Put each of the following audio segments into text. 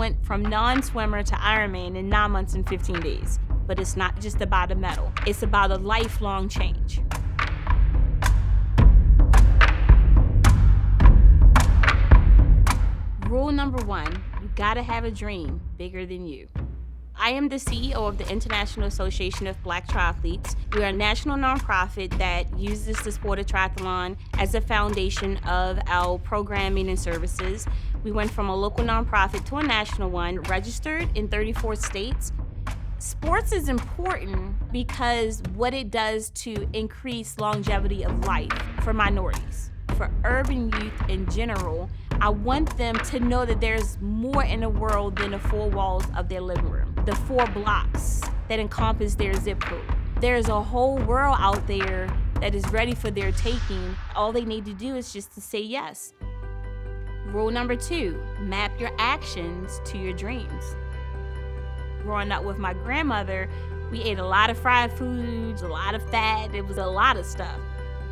went from non-swimmer to Ironman in 9 months and 15 days. But it's not just about a medal. It's about a lifelong change. Rule number 1, you gotta have a dream bigger than you. I am the CEO of the International Association of Black Triathletes. We are a national nonprofit that uses the sport of triathlon as a foundation of our programming and services. We went from a local nonprofit to a national one, registered in 34 states. Sports is important because what it does to increase longevity of life for minorities. For urban youth in general, I want them to know that there's more in the world than the 4 walls of their living room, the 4 blocks that encompass their zip code. There's a whole world out there that is ready for their taking. All they need to do is just to say yes. Rule number 2, map your actions to your dreams. Growing up with my grandmother, we ate a lot of fried foods, a lot of fat, it was a lot of stuff.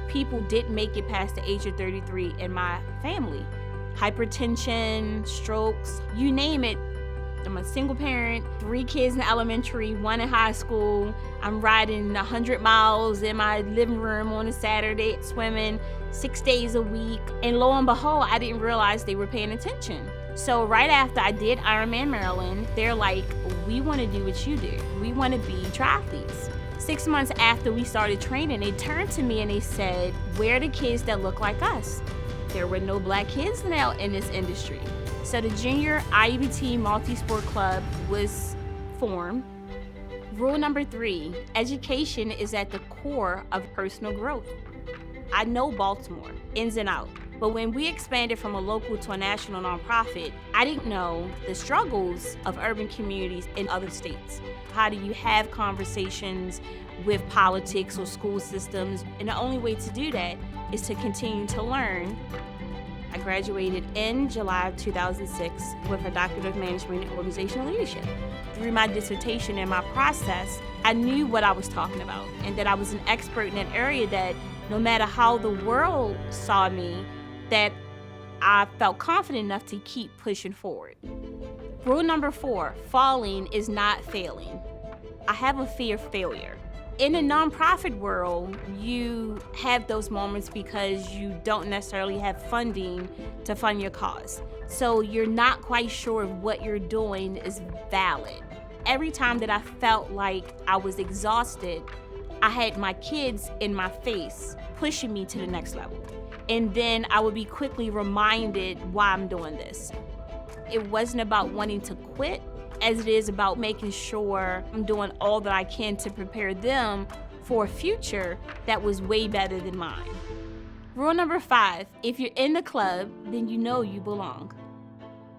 People didn't make it past the age of 33 in my family. Hypertension, strokes, you name it. I'm a single parent, 3 kids in elementary, 1 in high school. I'm riding 100 miles in my living room on a Saturday, swimming 6 days a week. And lo and behold, I didn't realize they were paying attention. So right after I did Ironman Maryland, they're like, we want to do what you do. We want to be triathletes. 6 months after we started training, they turned to me and they said, where are the kids that look like us? There were no black kids now in this industry. So the Junior IUBT Multi-Sport Club was formed. Rule number 3, education is at the core of personal growth. I know Baltimore, ins and out. But when we expanded from a local to a national nonprofit, I didn't know the struggles of urban communities in other states. How do you have conversations with politics or school systems? And the only way to do that is to continue to learn. I graduated in July of 2006 with a Doctorate of Management and Organizational Leadership. Through my dissertation and my process, I knew what I was talking about and that I was an expert in an area that no matter how the world saw me, that I felt confident enough to keep pushing forward. Rule number 4, falling is not failing. I have a fear of failure. In the nonprofit world, you have those moments because you don't necessarily have funding to fund your cause. So you're not quite sure if what you're doing is valid. Every time that I felt like I was exhausted, I had my kids in my face pushing me to the next level. And then I would be quickly reminded why I'm doing this. It wasn't about wanting to quit, as it is about making sure I'm doing all that I can to prepare them for a future that was way better than mine. Rule number 5, if you're in the club, then you know you belong.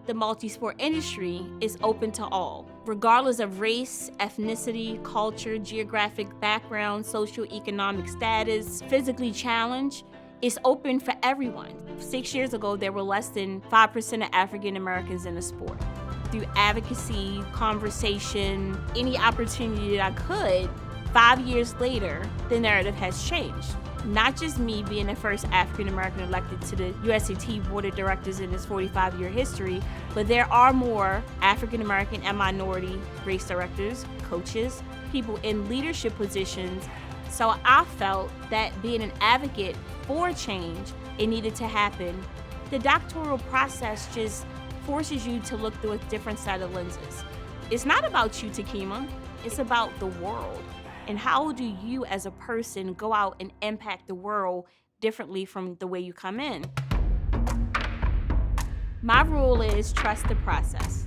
The multi-sport industry is open to all, regardless of race, ethnicity, culture, geographic background, socioeconomic status, physically challenged. It's open for everyone. 6 years ago, there were less than 5% of African Americans in the sport. Through advocacy, conversation, any opportunity that I could, 5 years later, the narrative has changed. Not just me being the first African American elected to the USAT Board of Directors in its 45-year history, but there are more African American and minority race directors, coaches, people in leadership positions. So I felt that being an advocate for change, it needed to happen. The doctoral process just forces you to look through a different set of lenses. It's not about you, Takima. It's about the world. And how do you as a person go out and impact the world differently from the way you come in? My rule is trust the process.